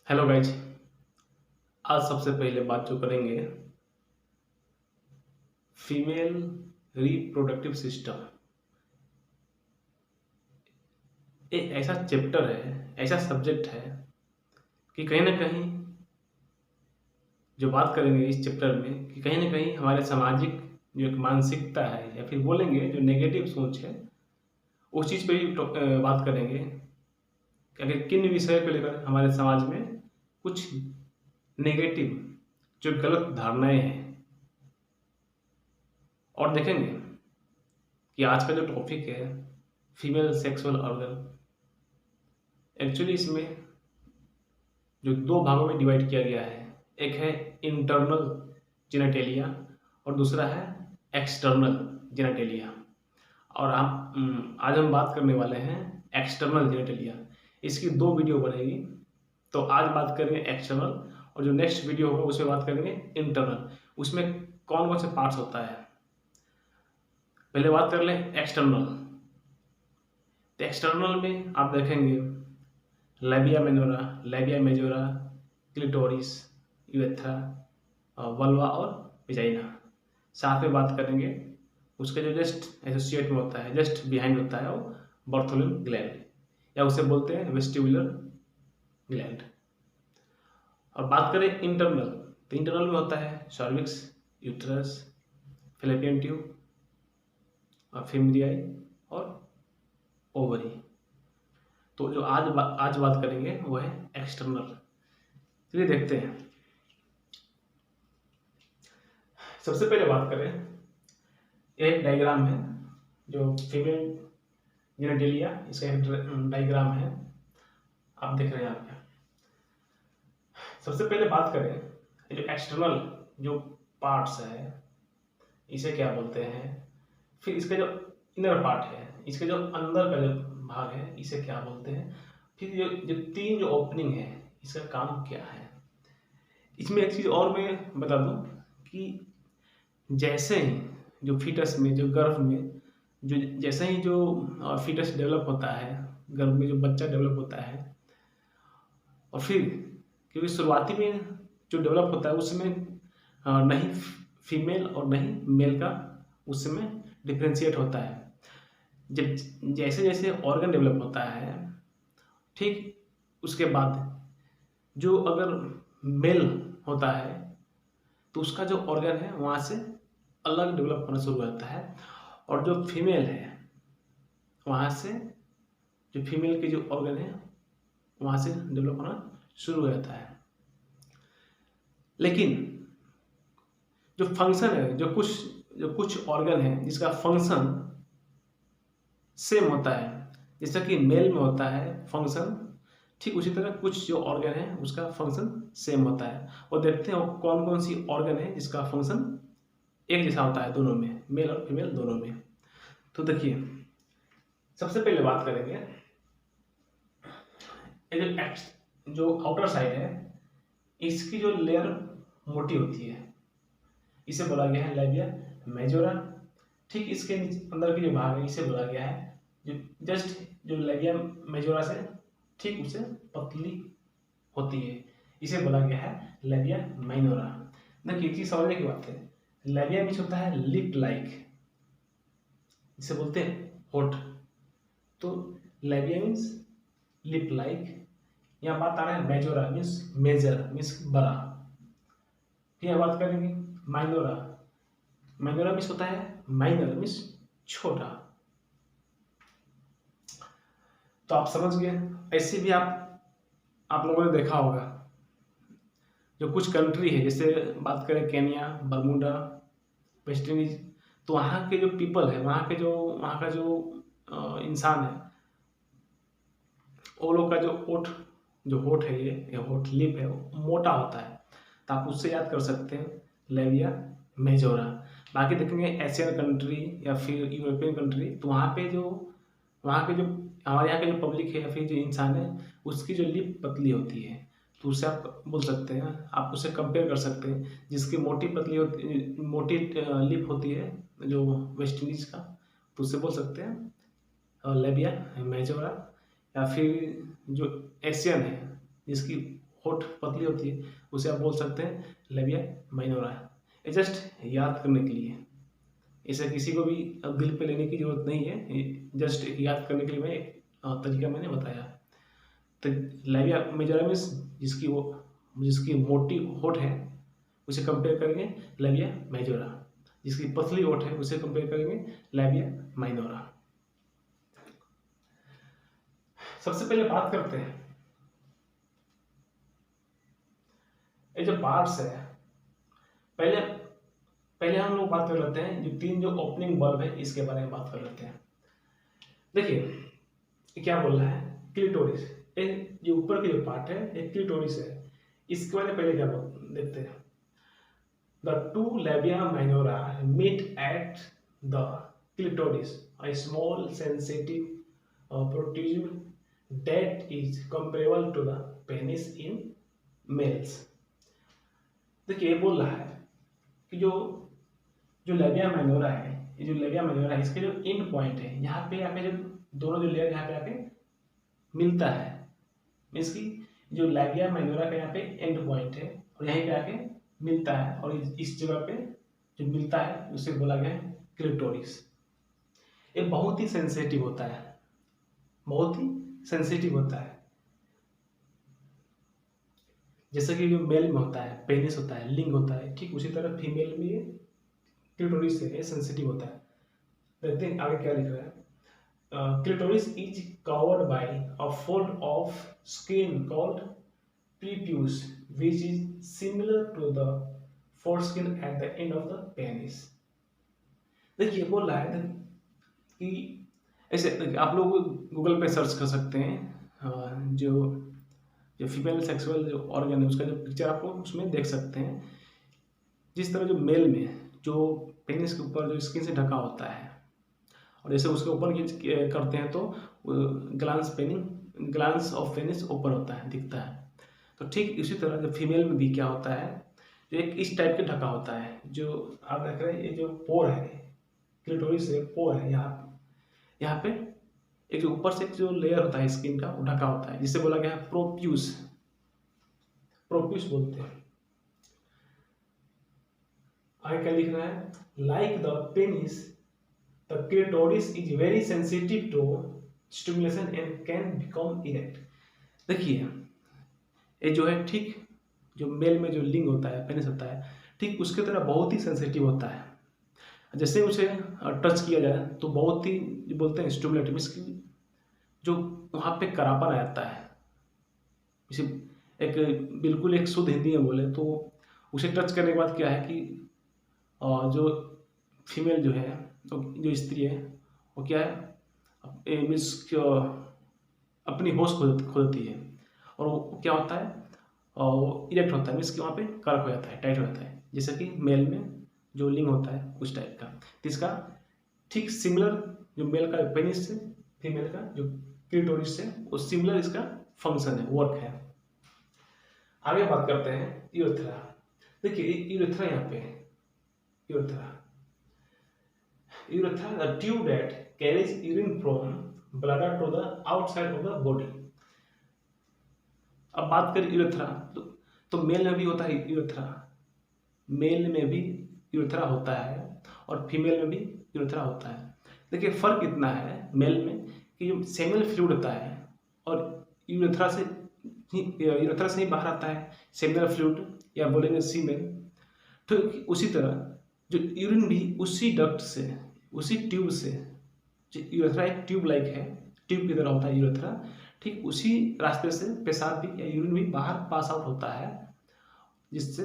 Hello guys. आज सबसे पहले बात जो करेंगे फीमेल रिप्रोडक्टिव सिस्टम। एक ऐसा चैप्टर है, ऐसा सब्जेक्ट है कि कहीं ना कहीं जो बात करेंगे इस चैप्टर में कि कहीं ना कहीं हमारे सामाजिक जो एक मानसिकता है या फिर बोलेंगे जो नेगेटिव सोच है उस चीज़ पे भी बात करेंगे कि अगर किन विषय को लेकर हमारे समाज में कुछ नेगेटिव जो गलत धारणाएं हैं। और देखेंगे कि आज का जो टॉपिक है फीमेल सेक्सुअल ऑर्गन, एक्चुअली इसमें जो दो भागों में डिवाइड किया गया है, एक है इंटरनल जेनेटेलिया और दूसरा है एक्सटर्नल जेनेटेलिया। और आज हम बात करने वाले हैं एक्सटर्नल जेनेटेलिया। इसकी दो वीडियो बनेगी, तो आज बात करेंगे एक्सटर्नल और जो नेक्स्ट वीडियो होगा उसमें बात करेंगे इंटरनल। उसमें कौन कौन से पार्ट्स होता है। पहले बात कर लें एक्सटर्नल। तो एक्सटर्नल में आप देखेंगे लेबिया minora, labia majora, clitoris, urethra, vulva और विजाइना। साथ में बात करेंगे उसके जो जस्ट एसोसिएट में होता है, जस्ट बिहाइंड होता है वो बर्थोलिन ग्लैंड या उसे बोलते हैं वेस्टिबुलर ग्लैंड। और बात करें इंटरनल, तो इंटरनल में होता है सर्विक्स, यूट्रस, फैलोपियन ट्यूब और फिमरियाई और ओवरी। तो जो आज बात करेंगे वो है एक्सटर्नल। चलिए देखते हैं। सबसे पहले बात करें, एक डायग्राम है जो फीमेल जेनेटेलिया, इसका एक डायग्राम है, आप देख रहे हैं यहाँ पे। सबसे पहले बात करें जो एक्सटर्नल जो पार्ट्स है इसे क्या बोलते हैं, फिर इसका जो इनर पार्ट है, इसके जो अंदर का जो भाग है इसे क्या बोलते हैं, फिर जो तीन जो ओपनिंग है इसका काम क्या है। इसमें एक चीज़ और मैं बता दूं कि जैसे ही जो फीटस में, जो गर्भ में जो जैसे ही जो फीटस डेवलप होता है, गर्भ में जो बच्चा डेवलप होता है, और फिर क्योंकि शुरुआती में जो डेवलप होता है उसमें नहीं फीमेल और नहीं मेल का उसमें डिफ्रेंशिएट होता है। जब जैसे जैसे ऑर्गन डेवलप होता है, ठीक उसके बाद जो अगर मेल होता है तो उसका जो ऑर्गन है वहाँ से अलग डेवलप होना शुरू होता है, और जो फीमेल है वहाँ से जो फीमेल के जो ऑर्गन है वहाँ से डेवलप होना शुरू हो जाता है। लेकिन जो फंक्शन है, जो कुछ ऑर्गन है जिसका फंक्शन सेम होता है, जैसा कि मेल में होता है फंक्शन, ठीक उसी तरह कुछ जो ऑर्गन है उसका फंक्शन सेम होता है। और देखते हैं कौन कौन सी ऑर्गन है जिसका फंक्शन एक जैसा होता है दोनों में, मेल और फीमेल दोनों में। तो देखिए सबसे पहले बात करेंगे जो आउटर साइड है इसकी जो लेयर मोटी होती है इसे बोला गया है लेबिया मेजोरा। ठीक इसके अंदर की जो भाग है इसे बोला गया है जो जस्ट जो लेबिया मेजोरा से ठीक उससे पतली होती है, इसे बोला गया है लेबिया माइनोरा। देखिए एक चीज समझने की बात है, लेबिया मीन्स होता है लिप लाइक, इसे बोलते हैं होठ। तो लेबिया मीन्स लिप लाइक। यहाँ बात आ रहा है मेजोरा मीन्स मेजर मीन्स बड़ा। फिर यहाँ बात करेंगे माइनोरा, माइनोरा मीन्स होता है माइनर मीन्स छोटा। तो आप समझ गए। ऐसे भी आप लोगों ने देखा होगा जो कुछ कंट्री है, जैसे बात करें केन्या, बरमूडा, वेस्ट इंडीज, तो वहाँ के जो पीपल है, वहाँ का जो इंसान है, वो लोग का जो होठ है, ये होठ लिप है वो मोटा होता है। तो आप उससे याद कर सकते हैं लेबिया मेजोरा। बाकी देखेंगे एशियन कंट्री या फिर यूरोपियन कंट्री, तो वहाँ के जो हमारे यहाँ के जो पब्लिक है या फिर जो इंसान है उसकी जो लिप पतली होती है, तो उसे आप बोल सकते हैं, आप उसे कंपेयर कर सकते हैं। जिसकी मोटी लिप होती है जो वेस्ट इंडीज का, तो उसे बोल सकते हैं लेबिया मेजोरा। या फिर जो एशियन है जिसकी होठ पतली होती है उसे आप बोल सकते हैं लेबिया माइनोरा। ये जस्ट याद करने के लिए, इसे किसी को भी दिल पे लेने की जरूरत नहीं है, जस्ट याद करने के लिए मैं एक तरीका मैंने बताया। तो लेबिया मेजोरा मीन्स जिसकी मोटी होठ है उसे कंपेयर करेंगे लेबिया मेजोरा, जिसकी पतली होठ है उसे कंपेयर करेंगे लेबिया माइनोरा। सबसे पहले बात करते हैं ये जो पार्ट्स है, पहले हम लोग बात कर लेते हैं जो 3 जो ओपनिंग बल्ब है इसके बारे में बात कर लेते हैं। देखिए क्या बोल रहा है, क्लिटोरिस, जो ऊपर के जो पार्ट है ये क्लिटोरिस है। इसके बारे में पहले क्या देखते हैं। The two labia minora meet at the clitoris, a small sensitive protrusion that is comparable to the penis in males। देखिए ये बोल रहा है कि जो जो लेबिया माइनोरा है, ये जो लेबिया माइनोरा है इसके जो एंड पॉइंट है यहाँ पे आके जो दोनों जो लेयर यहाँ पे आके मिलता है, मीन्स की जो लेबिया माइनोरा का यहाँ पे एंड पॉइंट है और यहीं पे आके मिलता है और इस जगह पे जो मिलता है उसे बोला गया है क्लिटोरिस। ये बहुत ही सेंसिटिव होता है, बहुत ही सेंसिटिव होता है। जैसे कि जो मेल में होता है पेनिस होता है, लिंग होता है, ठीक उसी तरह फीमेल में ये क्लिटोरिस है, ये सेंसिटिव होता है। देखते हैं आगे क्या लिख रहा है। Clitoris is covered by a fold of skin called prepuce which is similar to the foreskin at the end of the penis। देखिए बोल रहा है कि ऐसे आप लोग गूगल पे सर्च कर सकते हैं, जो जो फीमेल सेक्सुअल जो ऑर्गन है उसका जो पिक्चर आपको उसमें देख सकते हैं। जिस तरह जो मेल में जो पेनिस के ऊपर जो स्किन से ढका होता है और जैसे उसके ऊपर करते हैं तो ग्लांस ऑफ पेनिस ऊपर होता है, दिखता है। तो ठीक इसी तरह जो फीमेल में भी क्या होता है, जो एक इस टाइप के ढका होता है, जो आप देख रहे हैं ये जो पोर है क्लिटोरिस से पोर है, यहाँ पे एक जो ऊपर से एक जो लेयर होता है स्किन का वो ढका होता है, जिसे बोला गया है प्रोप्यूस बोलते हैं। आगे क्या लिख रहा है, like the penis the clitoris is very sensitive to stimulation and can become erect. देखिए ये जो है ठीक जो मेल में जो लिंग होता है पेनिस होता है ठीक उसके तरह बहुत ही सेंसिटिव होता है। जैसे उसे टच किया जाए तो बहुत ही बोलते हैं स्टिमुलेटिव, इसकी जो वहाँ पे करापन आ जाता है। इसे एक बिल्कुल एक शुद्ध हिंदी में बोले तो उसे टच करने के बाद क्या है कि जो फीमेल जो है तो जो स्त्री है वो क्या है मीन्स अपनी होश खोजती है और वो क्या होता है वो इरेक्ट होता है, मीन्स कि वहाँ पे कर्क हो जाता है, टाइट हो जाता है, जैसे कि मेल में जो लिंग होता है उस टाइप का। तो इसका ठीक सिमिलर जो मेल का पेनिस से फीमेल का जो क्लिटोरिस से वो सिमिलर इसका फंक्शन है, वर्क है। आगे बात करते हैं यूरेथ्रा। देखिए यूरेथ्रा यहाँ पे है, urethra the tube that carries urine from bladder to the outside of the body. अब बात करें यूरेथ्रा तो मेल में भी होता है यूरेथ्रा, मेल में भी यूरेथ्रा होता है और फीमेल में भी यूरेथ्रा होता है। देखिए फर्क इतना है मेल में कि जो सेमिनल फ्लूइड होता है और यूरेथ्रा से ही बाहर आता है सेमिनल फ्लूइड या बोलेंगे सीमेन। तो उसी तरह जो यूरिन भी उसी डक्ट से उसी ट्यूब से, जो यूरेथ्रा एक ट्यूब लाइक है, ट्यूब की तरह होता है यूरेथ्रा, ठीक उसी रास्ते से पेशाब भी या यूरिन भी बाहर पास आउट होता है, जिससे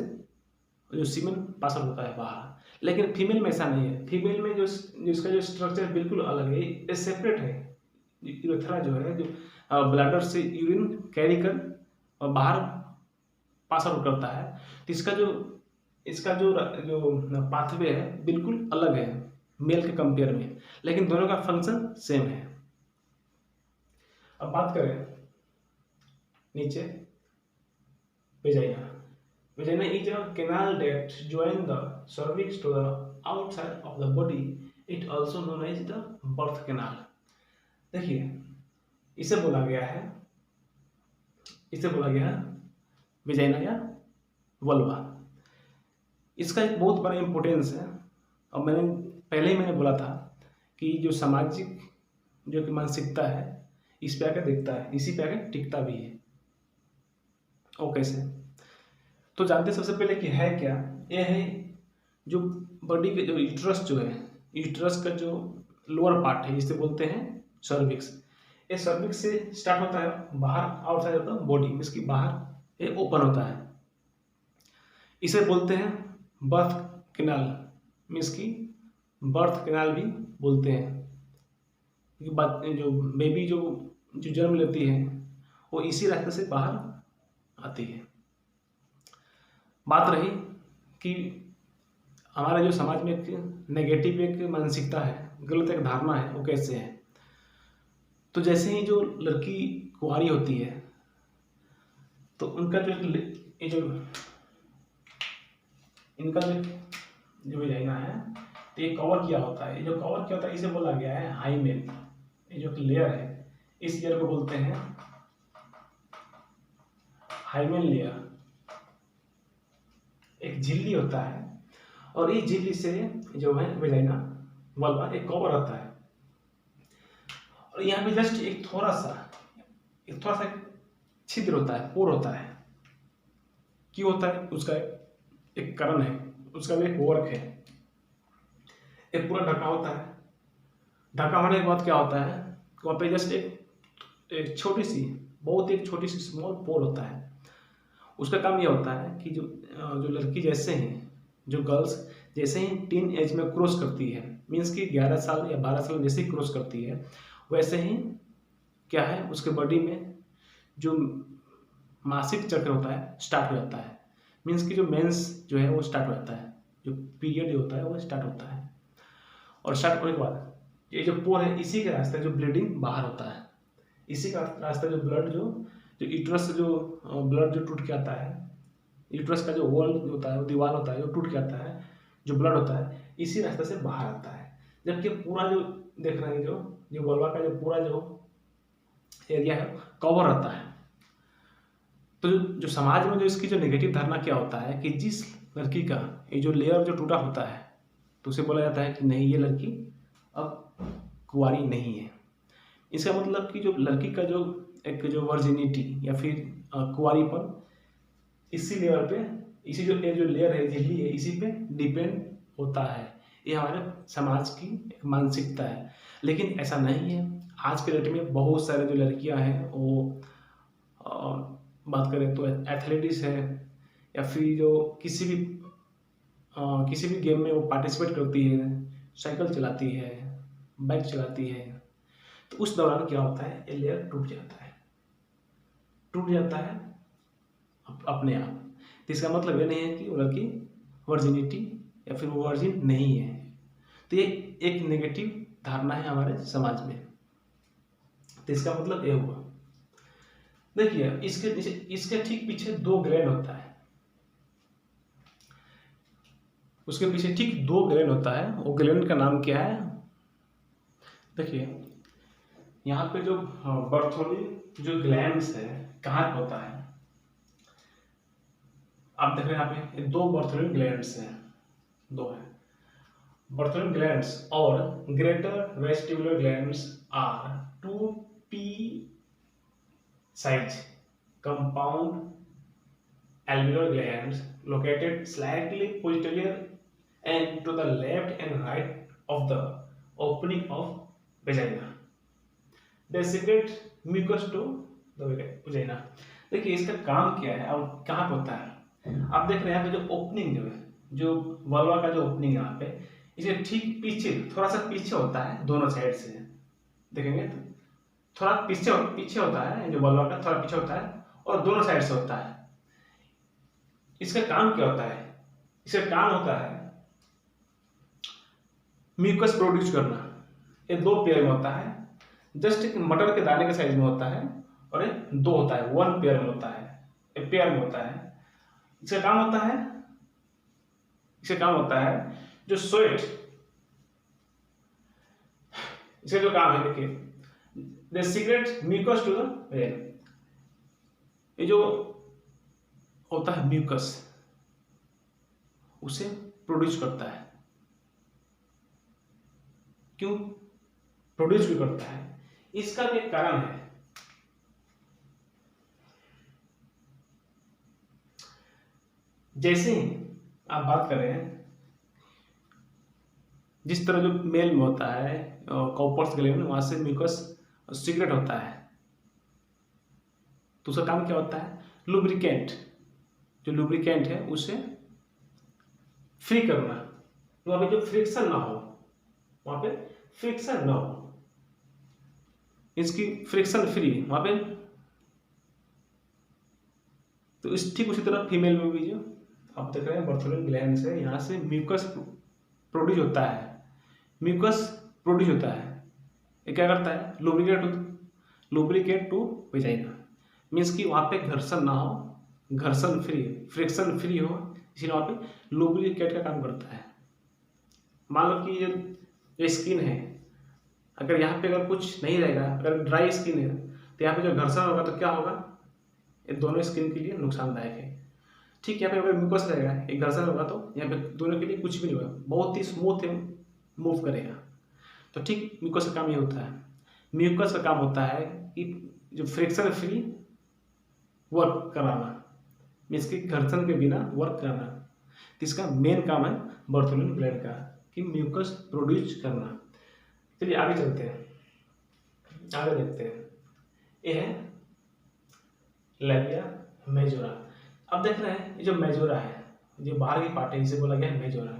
जो सीमेन पास आउट होता है बाहर। लेकिन फीमेल में ऐसा नहीं है, फीमेल में जो इसका जो स्ट्रक्चर बिल्कुल अलग है, ये सेपरेट है। यूरेथ्रा जो है जो ब्लैडर से यूरिन कैरी कर और बाहर पास आउट करता है, तो इसका जो पाथवे है बिल्कुल अलग है मेल के कंपेयर में, लेकिन दोनों का फंक्शन सेम है। अब बात करें नीचे vagina is a canal that join the cervix to the outside of the body, it also known as the birth canal. देखिए इसे बोला गया है वेजाइना या वल्वा। इसका एक बहुत बड़ा इम्पोर्टेंस है। और मैंने बोला था कि जो सामाजिक जो कि मानसिकता है इस पे आकर दिखता है, इसी पे आकर टिकता भी है। और कैसे? तो जानते सबसे पहले कि है क्या? ये है जो बॉडी के जो यूट्रस जो है, यूट्रस का जो लोअर पार्ट है जिसे बोलते हैं सर्विक्स। ये सर्विक्स से स्टार्ट होता है, बाहर आउटसाइड होता है बॉडी, इसकी बाहर ये ओपन होता है। इसे बोलते हैं बर्थ कैनाल, मीन्स की बर्थ कैनाल भी बोलते हैं। जो बेबी जो जन्म लेती है वो इसी रास्ते से बाहर आती है। बात रही कि हमारे जो समाज में एक नेगेटिव एक मानसिकता है, गलत एक धारणा है, वो कैसे है? तो जैसे ही जो लड़की कुंवारी होती है तो उनका जो ये जो इनका जो वेजाइना है तो ये कवर किया होता है। ये जो कवर किया होता है इसे बोला गया है हाइमेन। ये जो लेयर है इस लेयर को बोलते हैं हाइमेन लेयर। एक झिल्ली होता है और इस झिल्ली से जो है वेजाइना वल्वा एक कवर रहता है। और यहाँ पे जस्ट एक थोड़ा सा छिद्र होता है, पोर होता है। क्यों होता है? उसका एक कारण है, उसका भी एक वर्क है। एक पूरा ढका होता है। ढका होने के बाद क्या होता है, वहाँ पे जस्ट एक छोटी सी, बहुत एक छोटी सी स्मॉल पोर होता है। उसका काम यह होता है कि जो लड़की जैसे ही, जो गर्ल्स जैसे ही टीन एज में क्रॉस करती है, मीन्स कि 11 साल या 12 साल जैसे ही क्रॉस करती है, वैसे ही क्या है उसके बॉडी में जो मासिक चक्र होता है स्टार्ट हो जाता है। मीन्स कि जो मेंस जो है वो स्टार्ट हो जाता है, जो पीरियड होता है वो स्टार्ट होता है। और स्टार्ट होने के बाद ये जो पोर है इसी के रास्ते जो ब्लीडिंग बाहर होता है, इसी का रास्ता जो ब्लड जो यूट्रस से जो ब्लड जो टूट के आता है, यूट्रस का जो वॉल होता है, वो दीवार होता है जो टूट के आता है, जो ब्लड होता है इसी रास्ते से बाहर आता है। जबकि पूरा जो देख रहे हैं जो वल्वा का जो पूरा जो एरिया है कवर रहता है। तो जो समाज में जो इसकी जो नेगेटिव धारणा क्या होता है कि जिस लड़की का ये जो लेयर जो टूटा होता है तो उसे बोला जाता है कि नहीं, ये लड़की अब कुंवारी नहीं है। इसका मतलब कि जो लड़की का जो एक जो वर्जिनिटी या फिर कुंवारीपन इसी लेयर पे, इसी जो लेयर है, झिल्ली है, इसी पे डिपेंड होता है। ये हमारे समाज की एक मानसिकता है। लेकिन ऐसा नहीं है। आज के डेट में बहुत सारे जो लड़कियां हैं वो बात करें तो एथलेटिक्स है या फिर जो किसी भी गेम में वो पार्टिसिपेट करती है, साइकिल चलाती है, बाइक चलाती है, तो उस दौरान क्या होता है, ये लेयर टूट जाता है अपने आप। तो इसका मतलब ये नहीं है कि वो लड़की वर्जिनिटी या फिर वो वर्जिन नहीं है। तो ये एक नेगेटिव धारणा है हमारे समाज में। तो इसका मतलब ये हुआ। देखिए इसके ठीक पीछे 2 ग्लैंड होता है। उसके पीछे ठीक 2 ग्लैंड होता है। वो ग्लैंड का नाम क्या है? देखिए यहाँ पे जो बर्थोली जो ग्लैंड्स है कहाँ होता है, आप देख रहे हैं यहाँ पे 2 बर्थोली ग्लैंड्स हैं, 2 है बर्थोली ग्लैंड्स। और greater vestibular glands are 2p size compound alveolar glands located slightly posterior and to the left and right of the opening of vagina. They secrete mucus to the vagina. देखिए इसका काम क्या है और कहाँ पे होता है? आप देख रहे हैं यहाँ पे जो ओपनिंग जो है, जो वल्वा का जो ओपनिंग यहाँ पे, इसे ठीक पीछे, थोड़ा सा पीछे होता है दोनों साइड से। देखेंगे तो थोड़ा पीछे होता है, जो वल्वा का थोड़ा पीछे होता है और दोनों साइड से होता है। इसका काम क्या होता है? इसका काम होता है म्यूकस प्रोड्यूस करना। ये 2 पेयर में होता है, जस्ट एक मटर के दाने के साइज में होता है और ये 2 होता है, 1 पेयर में होता है, एक पेयर में होता है। इसका काम होता है जो स्वेट, इसका जो काम है देखिए, they secrete mucus to the vein। ये जो होता है म्यूकस, उसे प्रोड्यूस करता है। क्यों प्रोड्यूस भी करता है, इसका भी एक कारण है। जैसे आप बात करें, जिस तरह जो मेल में होता है कॉपर्स गले में, वहां से म्यूकस सीक्रेट होता है, तो उसका काम क्या होता है, लुब्रिकेंट, जो लुब्रिकेंट है उसे फ्री करना, वहां पे जो फ्रिक्शन ना हो, वहां पे फ्रिक्शन ना हो, इसकी फ्रिक्शन फ्री वहां पे। तो इस ठीक उसी तरह फीमेल में भी जो आप देख रहे हैं बर्थोलिन ग्लैंड से यहाँ से म्यूकस प्रोड्यूस होता है, म्यूकस प्रोड्यूस होता है। ये क्या करता है, लुब्रिकेट टू वेजाइना, मीन्स कि वहाँ पे घर्षण ना हो, घर्षण फ्री, फ्रिक्शन फ्री हो, इसलिए वहाँ पे लुब्रिकेट का काम करता है। मान लो कि ये स्किन है, अगर यहाँ पे अगर कुछ नहीं रहेगा, अगर ड्राई स्किन है तो यहाँ पे जो घर्षण होगा तो क्या होगा, ये दोनों स्किन के लिए नुकसानदायक है। ठीक, यहाँ पे अगर म्यूकस रहेगा, एक घर्षण होगा तो यहाँ पे दोनों के लिए कुछ भी नहीं होगा, बहुत ही स्मूथ मूव करेगा। तो ठीक म्यूकस का काम ये होता है, म्यूकस का काम होता है कि जो फ्रिक्शन फ्री वर्क कराना, मीन्स कि घर्षण के बिना वर्क कराना। इसका मेन काम है बर्थोलिन ग्लैंड का कि म्यूकस प्रोड्यूस करना। चलिए आगे चलते हैं, आगे देखते हैं। ये है लैबिया मेजोरा। अब देख रहे हैं ये जो मेजोरा है, जो बाहर की पार्ट है, इसे बोला गया है मेजोरा।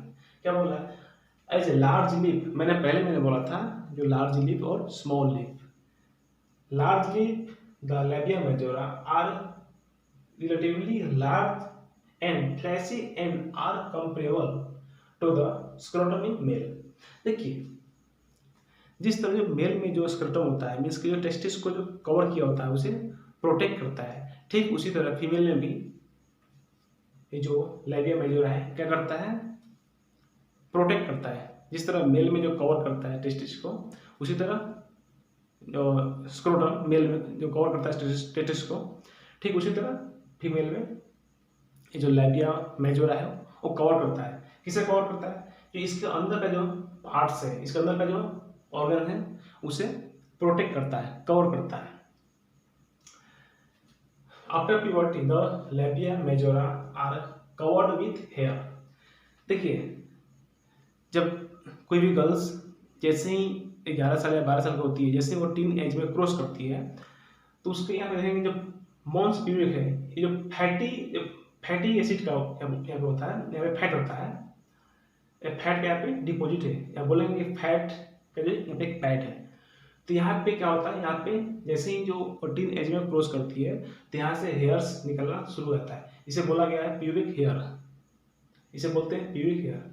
क्या बोला है, एज ए लार्ज लिप, मैंने बोला था जो लार्ज लिप और small lip. Large lip the labia majora are relatively large and fleshy and are comparable to the scrotum in male. देखिए, जिस तरह जो मेल में जो स्क्रोटम होता है, मीन्स कि जो टेस्टिस को जो कवर किया होता है उसे प्रोटेक्ट करता है, ठीक उसी तरह फीमेल में भी ये जो लैबिया मेजोरा है क्या करता है, प्रोटेक्ट करता है। जिस तरह मेल में जो कवर करता है टेस्टिस को, उसी तरह जो स्क्रोटम मेल में जो कवर करता है टेस्टिस को, ठीक उसी तरह फीमेल में ये जो लैबिया मेजोरा है वो कवर करता है। किसे कवर करता है, कि इसके अंदर का जो पार्ट्स है, इसके अंदर का जो ऑर्गन है उसे प्रोटेक्ट करता है, कवर करता है। After puberty the labia majora are covered with hair. देखिए, जब कोई भी गर्ल्स जैसे ही 11 साल या 12 साल की होती है, जैसे वो टीन एज में क्रॉस करती है, तो उसके यहाँ पे देखेंगे जो मॉन्स प्यूबिक है, ये जो फैटी एसिड का यहाँ पे होता है, यहाँ पे फैट होता है, फैट का यहाँ पे डिपॉजिट है, या बोलेंगे फैट का जो यहाँ पे एक पैड है। तो यहाँ पे क्या होता है, यहाँ पे जैसे ही जो टीन एज में क्रॉस करती है तो यहाँ से हेयर्स निकलना शुरू हो जाता है। इसे बोला गया है प्यूबिक हेयर, इसे बोलते हैं प्यूबिक हेयर।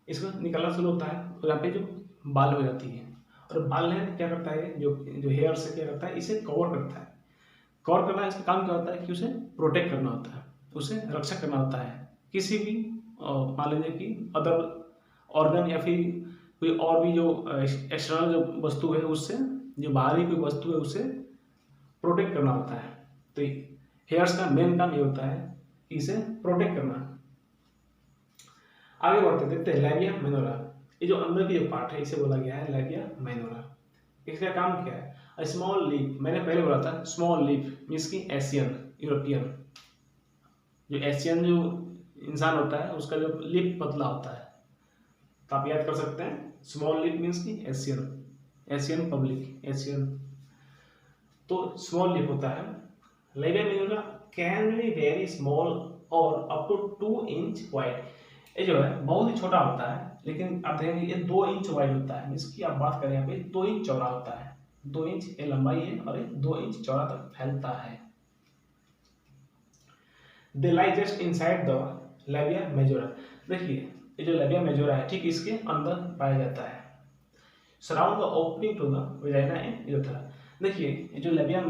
इसको निकलना शुरू होता है और यहाँ पे जो बाल हो जाती है, और बाल है क्या करता है, जो हेयर से क्या करता है, इसे कवर करता है। कवर करना, इसका काम क्या होता है कि उसे प्रोटेक्ट करना होता है, उसे रक्षा करना होता है किसी भी मान लीजिए कि अदर ऑर्गन या फिर कोई और भी जो एक्सटर्नल जो वस्तु है उससे, जो बाहरी कोई वस्तु है उससे प्रोटेक्ट करना होता है। तो हेयर्स का मेन काम ये होता है कि इसे प्रोटेक्ट करना। आगे बढ़ते देखते हैं लैबिया मेनोरा। ये जो अंदर की जो पार्ट है इसे बोला गया है लैबिया मेनोरा। इसका काम क्या है, स्मॉल लिप, मैंने पहले बोला था स्मॉल लिप मीन्स की एशियन यूरोपियन, जो एशियन जो इंसान होता है उसका जो लिप पतला होता है, तो आप याद कर सकते हैं स्मॉल लिप मीन्स की एशियन पब्लिक, एशियन। तो स्मॉल लिप होता है। Labia minora can be very small और अप टू 2 इंच वाइड। ये जो है बहुत ही छोटा होता है, लेकिन आप देखेंगे ये 2 इंच वाइड होता है, इसकी आप बात करें यहाँ पे 2 इंच चौड़ा होता है, 2 इंच ये लंबाई है और ये 2 इंच चौड़ा तक फैलता है। They lie just inside the labia majora. देखिए, ये जो लैबिया मेजोरा है ठीक इसके अंदर पाया जाता है। Surround the opening to the vagina and urethra. देखिए, ये जो लैबिया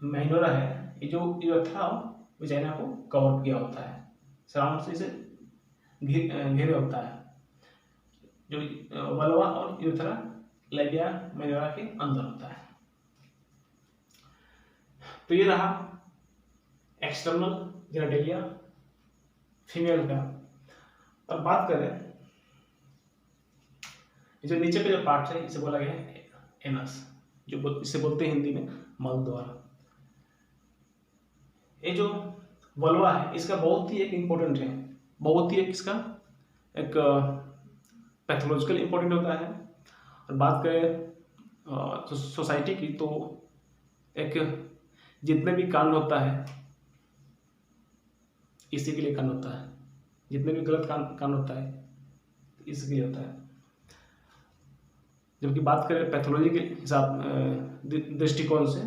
मेजोरा है, ये जो यूरेथ्रा वेजाइना को कवर किया होता है, सराउंड से इसे घेरे होता है। जो वल्वा और यूरेथ्रा लैबिया मेजोरा के अंदर होता है। तो ये रहा एक्सटर्नल जेनेटेलिया फीमेल का। अब बात करें, जो नीचे का जो पार्ट है इसे बोला गया है एनस, इसे बोलते हैं हिंदी में मल द्वार। ये जो वल्वा है इसका बहुत ही एक इम्पोर्टेंट है, बहुत ही एक इसका एक पैथोलॉजिकल इम्पोर्टेंट होता है। और बात करें सोसाइटी की, तो एक जितने भी कांड होता है इसी के लिए कांड होता है, जितने भी गलत कांड होता है इसके लिए होता है। जबकि बात करें पैथोलॉजी के हिसाब दृष्टिकोण से,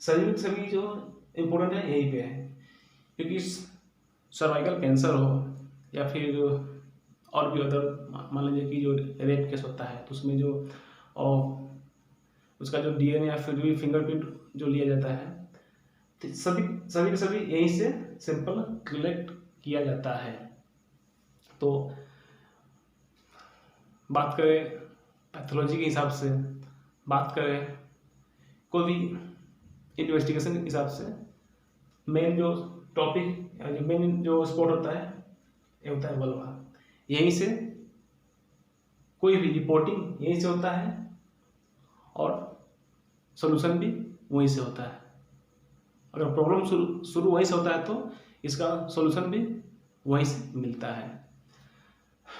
तो सभी जो इम्पोर्टेंट है यहीं पे है, क्योंकि सर्वाइकल कैंसर हो या फिर और भी अदर, मान लीजिए कि जो रेप केस होता है तो उसमें जो उसका जो डीएनए या फिर भी फिंगरप्रिंट जो लिया जाता है, तो सभी के सभी यहीं से सैंपल कलेक्ट किया जाता है। तो बात करें पैथोलॉजी के हिसाब से, बात करें कोई भी इन्वेस्टिगेशन के हिसाब से, मेन जो टॉपिक या जो मेन जो स्पॉट होता है ये होता है वल्वा। यहीं से कोई भी रिपोर्टिंग यहीं से होता है और सॉल्यूशन भी वहीं से होता है। अगर प्रॉब्लम शुरू वहीं से होता है तो इसका सॉल्यूशन भी वहीं से मिलता है।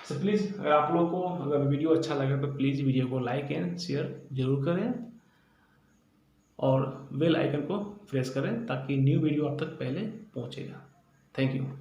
तो प्लीज़ अगर आप लोगों को अगर वीडियो अच्छा लगे तो प्लीज़ वीडियो को लाइक एंड शेयर जरूर करें और बेल आइकन को प्रेस करें ताकि न्यू वीडियो आप तक पहले पहुंचेगा। Thank you.